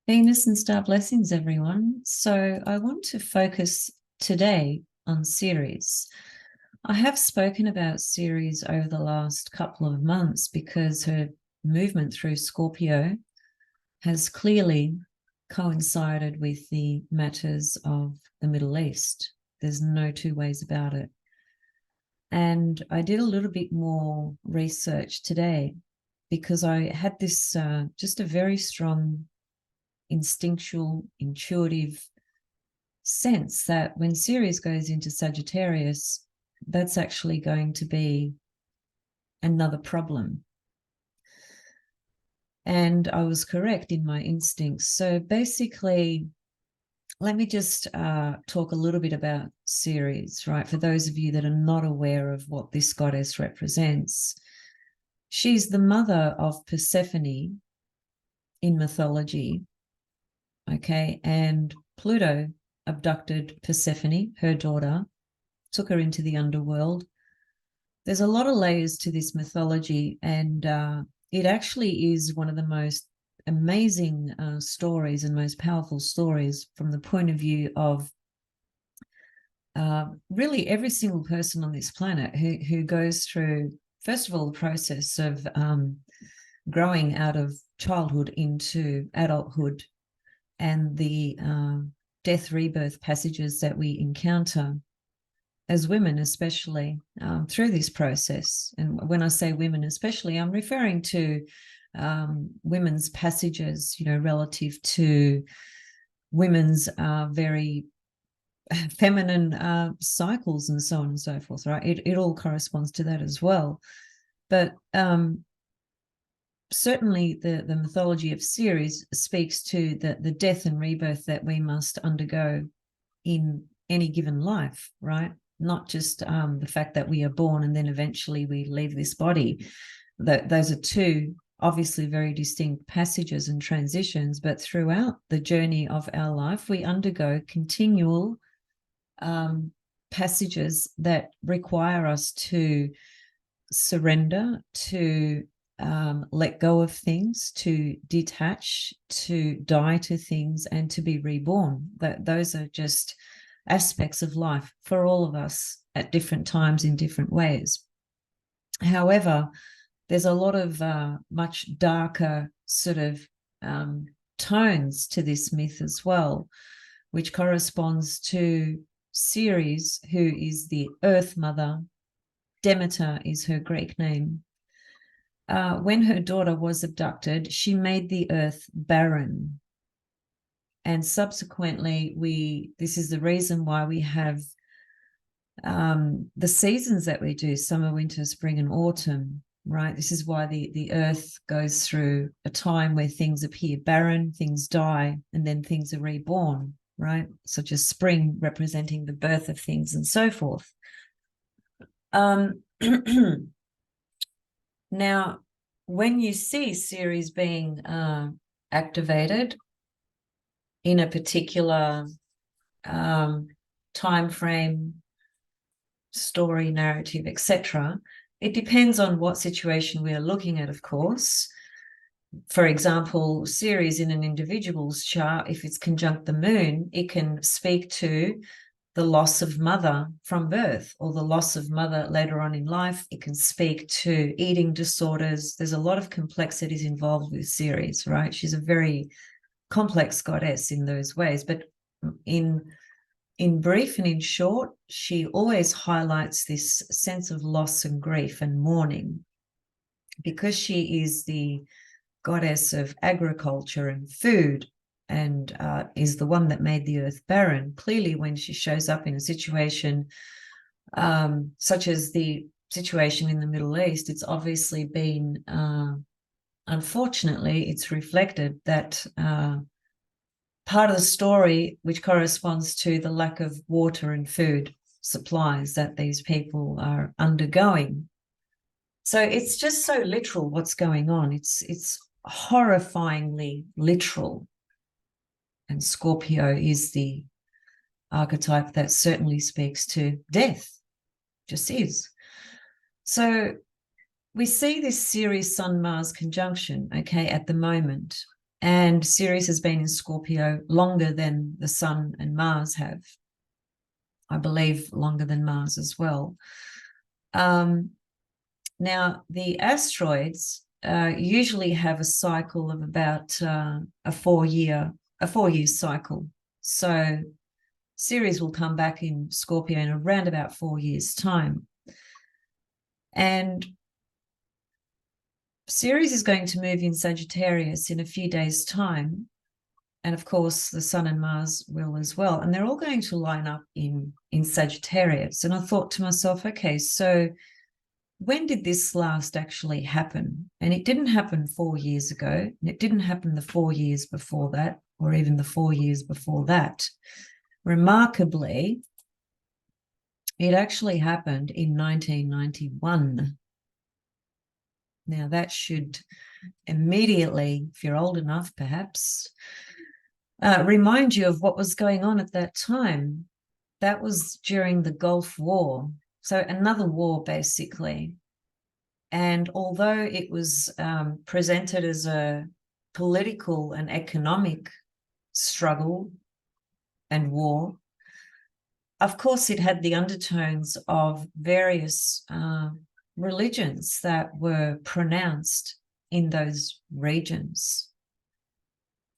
Venus and star blessings, everyone. So I want to focus today on Ceres. I have spoken about Ceres over the last couple of months because her movement through Scorpio has clearly coincided with the matters of the Middle East. There's no two ways about it. And I did a little bit more research today because I had this just a very strong instinctual, intuitive sense that when Ceres goes into Sagittarius, that's actually going to be another problem. And I was correct in my instincts. So basically, let me just talk a little bit about Ceres, right? For those of you that are not aware of what this goddess represents, she's the mother of Persephone in mythology. Okay, and Pluto abducted Persephone, her daughter, took her into the underworld. There's a lot of layers to this mythology, and it actually is one of the most amazing stories and most powerful stories from the point of view of really every single person on this planet who goes through, first of all, the process of growing out of childhood into adulthood, and the death rebirth passages that we encounter as women, especially through this process. And when I say women especially, I'm referring to women's passages, relative to women's very feminine cycles and so on and so forth, right? It all corresponds to that as well. But certainly the mythology of Ceres speaks to the death and rebirth that we must undergo in any given life, right? Not just the fact that we are born and then eventually we leave this body. Those are two obviously very distinct passages and transitions, but throughout the journey of our life, we undergo continual passages that require us to surrender, to let go of things, to detach, to die to things, and to be reborn. Those are just aspects of life for all of us at different times in different ways. However, there's a lot of much darker sort of tones to this myth as well, which corresponds to Ceres, who is the Earth Mother. Demeter is her Greek name. When her daughter was abducted, she made the earth barren. And subsequently, this is the reason why we have the seasons that we do, summer, winter, spring, and autumn, right? This is why the earth goes through a time where things appear barren, things die, and then things are reborn, right? Such as spring representing the birth of things and so forth. Now, when you see Ceres being activated in a particular time frame, story, narrative, etc., it depends on what situation we are looking at, of course. For example, Ceres in an individual's chart, if it's conjunct the moon, it can speak to the loss of mother from birth or the loss of mother later on in life. It can speak to eating disorders. There's a lot of complexities involved with Ceres, right? She's a very complex goddess in those ways. But in brief and in short, she always highlights this sense of loss and grief and mourning, because she is the goddess of agriculture and food, and is the one that made the earth barren. Clearly, when she shows up in a situation such as the situation in the Middle East, it's obviously been, unfortunately, it's reflected that part of the story which corresponds to the lack of water and food supplies that these people are undergoing. So it's just so literal what's going on. It's horrifyingly literal. And Scorpio is the archetype that certainly speaks to death, just is. So we see this Ceres Sun Mars conjunction, okay, at the moment. And Ceres has been in Scorpio longer than the Sun and Mars have. I believe longer than Mars as well. Now, the asteroids usually have a cycle of about a 4-year cycle. So Ceres will come back in Scorpio in around about 4 years' time. And Ceres is going to move in Sagittarius in a few days' time. And of course, the Sun and Mars will as well. And they're all going to line up in Sagittarius. And I thought to myself, okay, so when did this last actually happen? And it didn't happen 4 years ago. And it didn't happen the 4 years before that, or even the 4 years before that. Remarkably, it actually happened in 1991. Now, that should immediately, if you're old enough, perhaps, remind you of what was going on at that time. That was during the Gulf War. So another war, basically. And although it was presented as a political and economic struggle and war, of course, it had the undertones of various religions that were pronounced in those regions.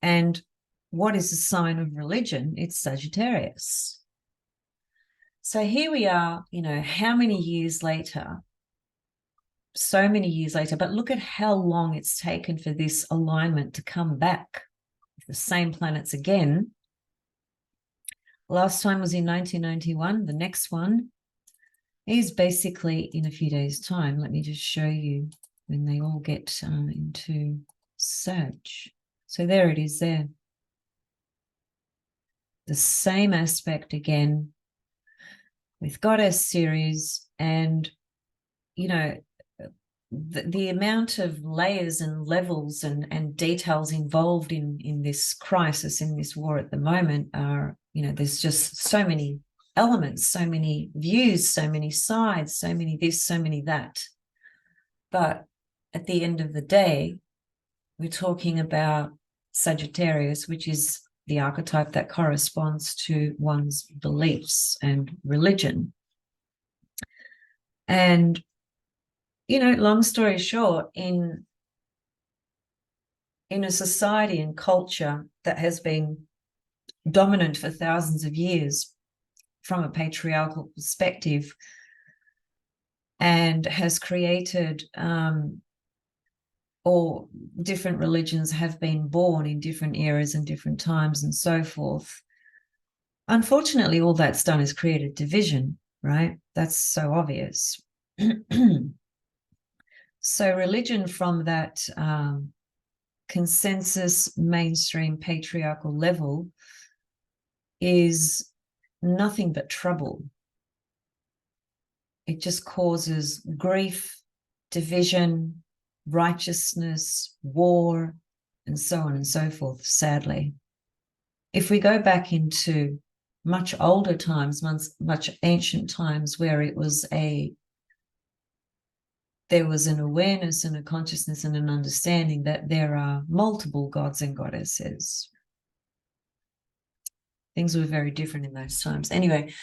And what is a sign of religion? It's Sagittarius. So here we are, how many years later? So many years later, but look at how long it's taken for this alignment to come back. The same planets again. Last time was in 1991. The next one is basically in a few days' time. Let me just show you when they all get into Sag. So there it is there. The same aspect again with Goddess Ceres, and, the amount of layers and levels and details involved in this crisis, in this war at the moment are, there's just so many elements, so many views, so many sides, so many this, so many that. But at the end of the day, we're talking about Sagittarius, which is the archetype that corresponds to one's beliefs and religion. And long story short, in a society and culture that has been dominant for thousands of years from a patriarchal perspective, and has created, or different religions have been born in different eras and different times and so forth. Unfortunately, all that's done is created division, right? That's so obvious. So religion from that consensus mainstream patriarchal level is nothing but trouble. It just causes grief, division, righteousness, war, and so on and so forth, sadly. If we go back into much older times, much ancient times, where there was an awareness and a consciousness and an understanding that there are multiple gods and goddesses. Things were very different in those times. Anyway,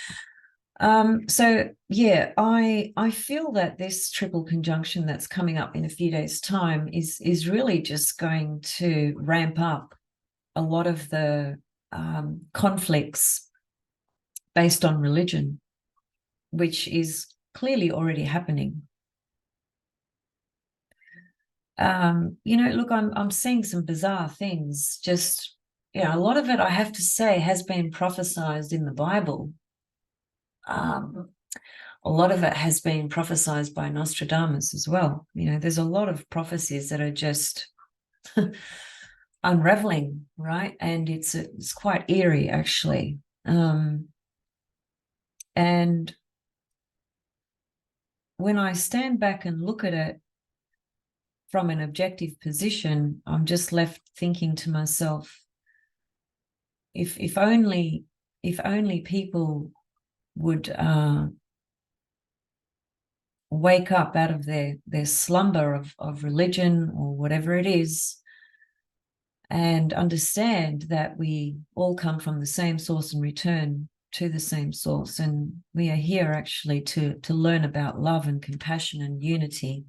so yeah, I feel that this triple conjunction that's coming up in a few days' time is really just going to ramp up a lot of the conflicts based on religion, which is clearly already happening. Look, I'm seeing some bizarre things. Just, a lot of it, I have to say, has been prophesized in the Bible. A lot of it has been prophesized by Nostradamus as well. There's a lot of prophecies that are just unraveling, right? And it's quite eerie, actually. And when I stand back and look at it from an objective position, I'm just left thinking to myself, if only people would wake up out of their slumber of religion or whatever it is, and understand that we all come from the same source and return to the same source. And we are here actually to learn about love and compassion and unity.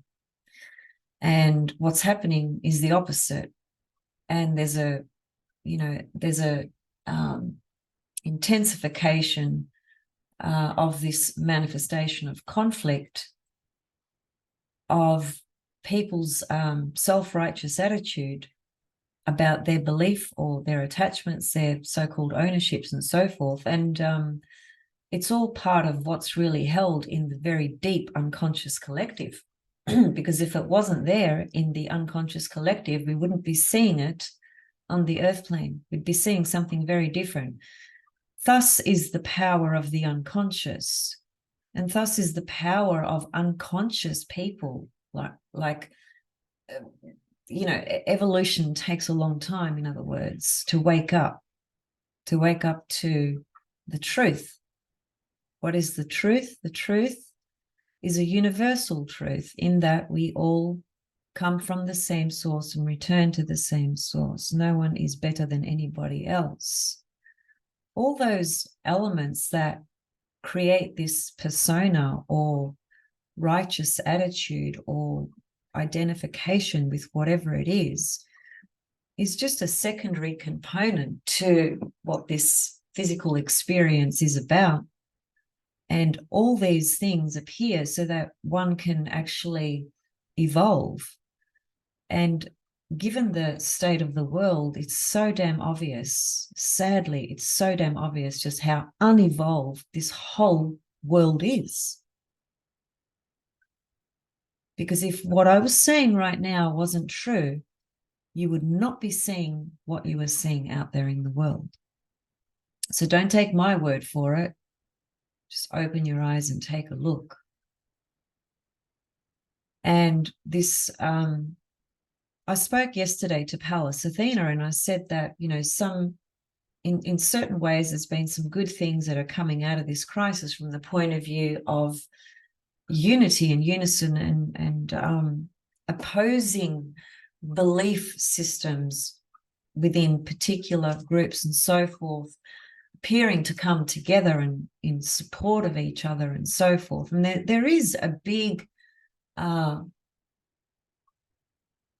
And what's happening is the opposite. And there's a intensification of this manifestation of conflict, of people's self-righteous attitude about their belief or their attachments, their so-called ownerships and so forth. And it's all part of what's really held in the very deep unconscious collective. Because if it wasn't there in the unconscious collective, we wouldn't be seeing it on the earth plane. We'd be seeing something very different. Thus is the power of the unconscious, and thus is the power of unconscious people. Evolution takes a long time, in other words, to wake up to the truth. What is the truth? The truth is a universal truth, in that we all come from the same source and return to the same source. No one is better than anybody else. All those elements that create this persona or righteous attitude or identification with whatever it is just a secondary component to what this physical experience is about. And all these things appear so that one can actually evolve. And given the state of the world, it's so damn obvious, sadly, it's so damn obvious just how unevolved this whole world is. Because if what I was saying right now wasn't true, you would not be seeing what you are seeing out there in the world. So don't take my word for it. Just open your eyes and take a look. And this, I spoke yesterday to Pallas Athena, and I said that, in certain ways, there's been some good things that are coming out of this crisis from the point of view of unity and unison and opposing belief systems within particular groups and so forth, appearing to come together and in support of each other and so forth. And there is a big, a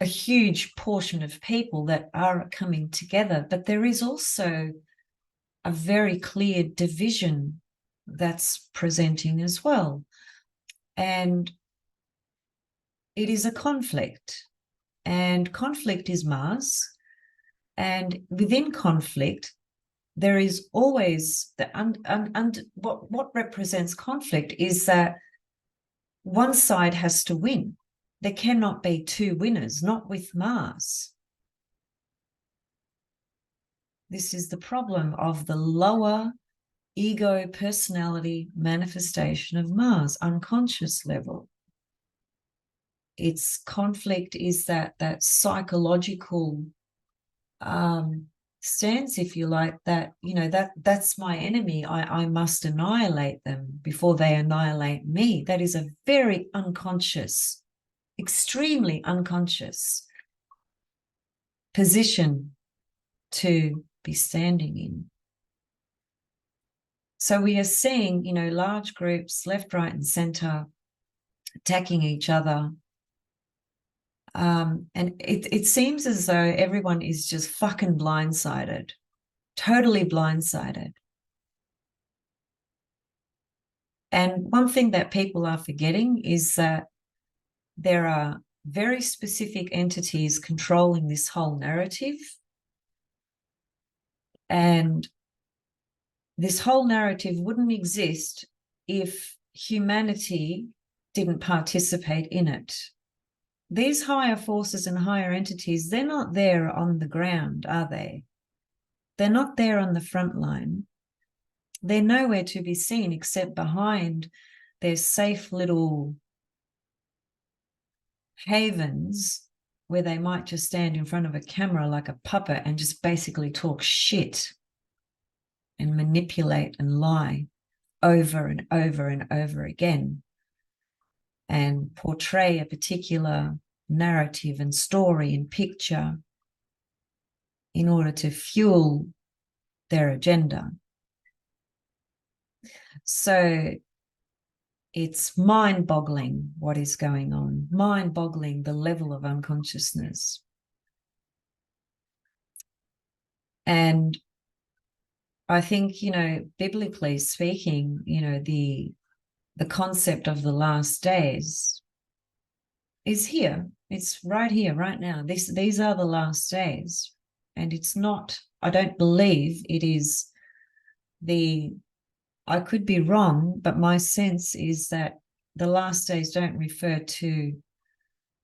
huge portion of people that are coming together, but there is also a very clear division that's presenting as well. And it is a conflict, and conflict is Mars. And within conflict, there is always what represents conflict is that one side has to win. There cannot be two winners, not with Mars. This is the problem of the lower ego personality manifestation of Mars, unconscious level. Its conflict is that psychological stance, if you like, that that's my enemy. I must annihilate them before they annihilate me. That is a very unconscious, extremely unconscious position to be standing in. So we are seeing, large groups, left, right, and center, attacking each other. And it seems as though everyone is just fucking blindsided, totally blindsided. And one thing that people are forgetting is that there are very specific entities controlling this whole narrative. And this whole narrative wouldn't exist if humanity didn't participate in it. These higher forces and higher entities, they're not there on the ground, are they? They're not there on the front line. They're nowhere to be seen except behind their safe little havens where they might just stand in front of a camera like a puppet and just basically talk shit and manipulate and lie over and over and over again, and portray a particular narrative and story and picture. in order to fuel their agenda. So it's mind-boggling what is going on, mind-boggling the level of unconsciousness. And I think, you know, biblically speaking, you know, the concept of the last days is here. It's right here, right now. These are the last days. And it's not, I don't believe it is I could be wrong, but my sense is that the last days don't refer to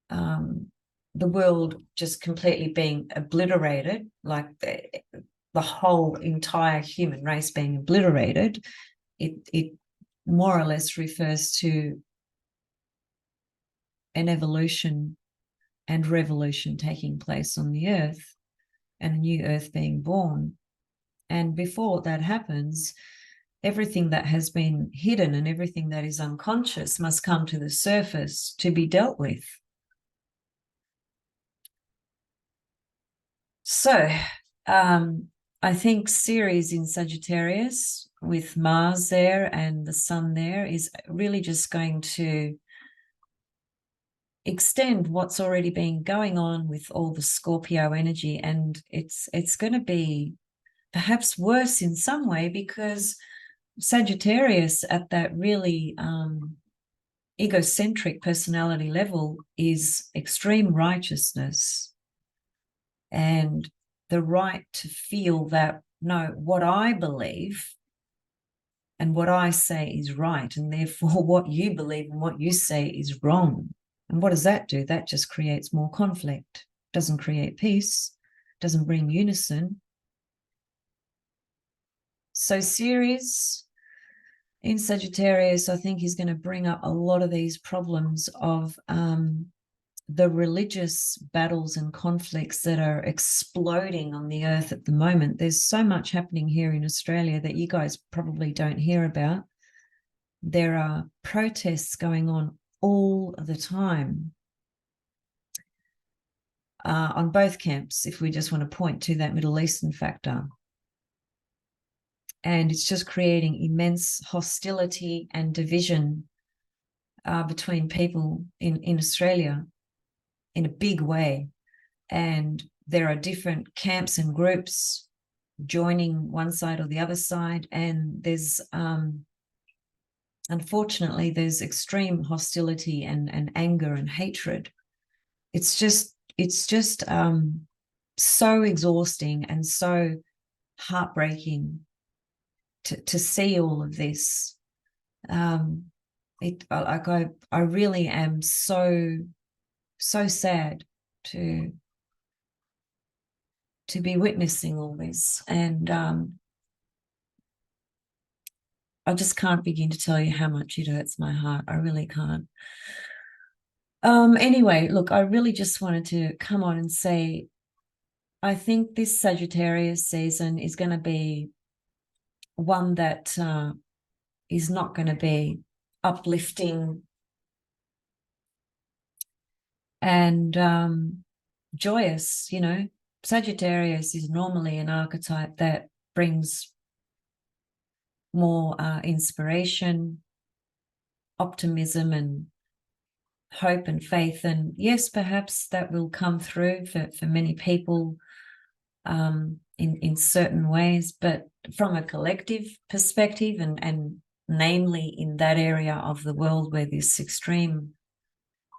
the world just completely being obliterated, like the whole entire human race being obliterated. It more or less refers to an evolution and revolution taking place on the earth and a new earth being born. And before that happens, everything that has been hidden and everything that is unconscious must come to the surface to be dealt with. So I think Ceres in Sagittarius with Mars there and the Sun there is really just going to extend what's already been going on with all the Scorpio energy. And it's going to be perhaps worse in some way, because Sagittarius at that really egocentric personality level is extreme righteousness and the right to feel that, no, what I believe and what I say is right, and therefore what you believe and what you say is wrong. And what does that do? That just creates more conflict, doesn't create peace, doesn't bring unison. So Ceres in Sagittarius, I think, is going to bring up a lot of these problems of the religious battles and conflicts that are exploding on the earth at the moment. There's so much happening here in Australia that you guys probably don't hear about. There are protests going on all the time on both camps, if we just want to point to that Middle Eastern factor. And it's just creating immense hostility and division between people in Australia in a big way. And there are different camps and groups joining one side or the other side. And there's, unfortunately, there's extreme hostility and anger and hatred. It's just so exhausting and so heartbreaking to see all of this. I really am so sad to be witnessing all this, and I just can't begin to tell you how much it hurts my heart. I really can't. Anyway, look, I really just wanted to come on and say, I think this Sagittarius season is going to be one that is not going to be uplifting and joyous. You know, Sagittarius is normally an archetype that brings more inspiration, optimism, and hope and faith. And yes, perhaps that will come through for many people in certain ways, but from a collective perspective, and namely in that area of the world where this extreme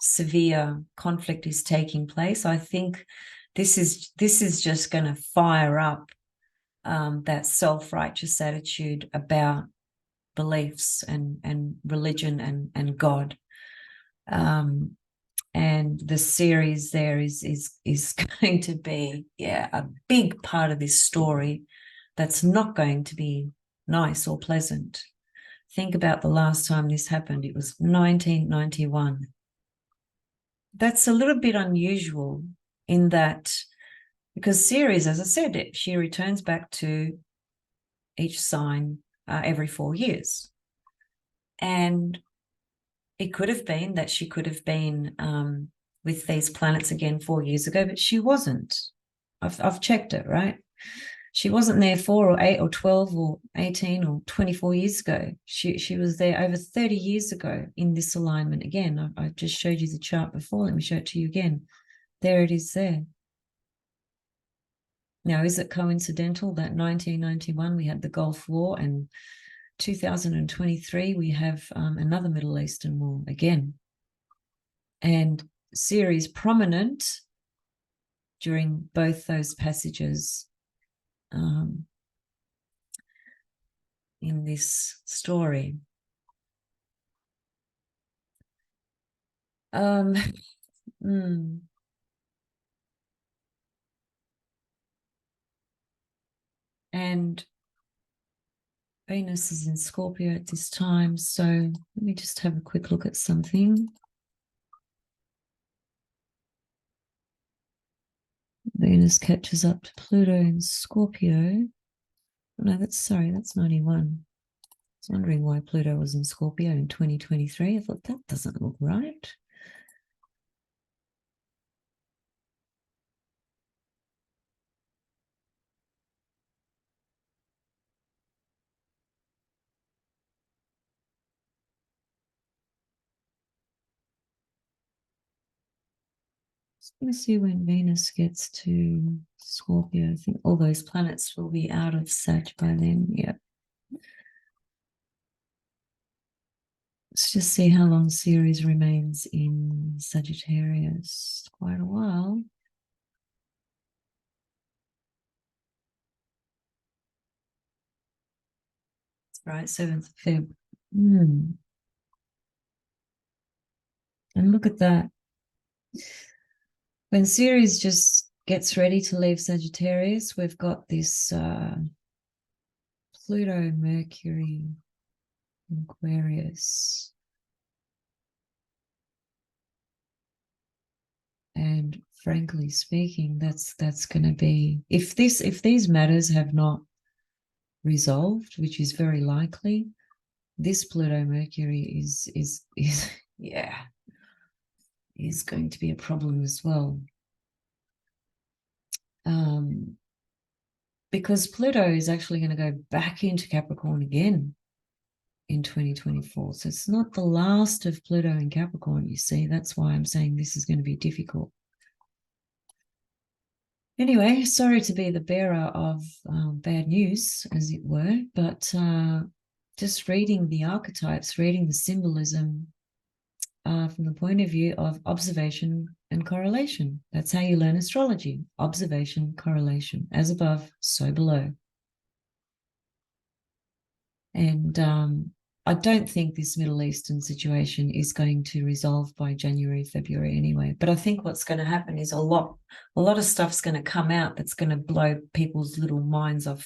severe conflict is taking place, I think this is just going to fire up that self-righteous attitude about beliefs and religion and God. And the Ceres there is going to be, a big part of this story that's not going to be nice or pleasant. Think about the last time this happened. It was 1991. That's a little bit unusual in that, because Ceres, as I said, she returns back to each sign every 4 years. And it could have been that she could have been with these planets again 4 years ago, but she wasn't. I've checked it, right? She wasn't there 4 or 8 or 12 or 18 or 24 years ago. She was there over 30 years ago in this alignment. Again, I just showed you the chart before. Let me show it to you again. There it is there. Now, is it coincidental that 1991 we had the Gulf War, and 2023 we have another Middle Eastern war again? And Ceres prominent during both those passages in this story. And Venus is in Scorpio at this time. So let me just have a quick look at something. Venus catches up to Pluto in Scorpio. No, that's 91. I was wondering why Pluto was in Scorpio in 2023. I thought that doesn't look right. Let me see when Venus gets to Scorpio. I think all those planets will be out of Sag by then. Yeah. Let's just see how long Ceres remains in Sagittarius. Quite a while. Right, 7th of Feb. And look at that. When Ceres just gets ready to leave Sagittarius, we've got this Pluto, Mercury, Aquarius. And frankly speaking, that's going to be, if these matters have not resolved, which is very likely, this Pluto Mercury is yeah, is going to be a problem as well. Because Pluto is actually going to go back into Capricorn again in 2024. So it's not the last of Pluto in Capricorn, you see. That's why I'm saying this is going to be difficult. Anyway, sorry to be the bearer of bad news, as it were, but just reading the archetypes, reading the symbolism from the point of view of observation and correlation. That's how you learn astrology. Observation, correlation. As above, so below. And I don't think this Middle Eastern situation is going to resolve by January, February anyway. But I think what's going to happen is a lot of stuff's going to come out that's going to blow people's little minds off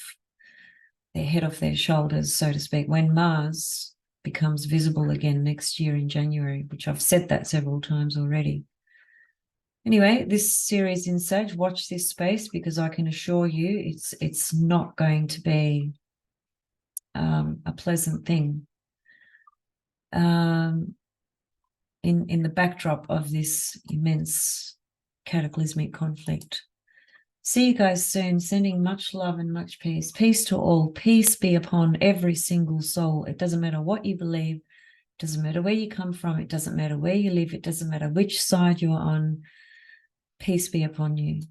their head, off their shoulders, so to speak, when Mars becomes visible again next year in January, which I've said that several times already. Anyway, this series in Sag, watch this space, because I can assure you it's not going to be a pleasant thing. In the backdrop of this immense cataclysmic conflict. See you guys soon. Sending much love and much peace. Peace to all. Peace be upon every single soul. It doesn't matter what you believe. It doesn't matter where you come from. It doesn't matter where you live. It doesn't matter which side you're on. Peace be upon you.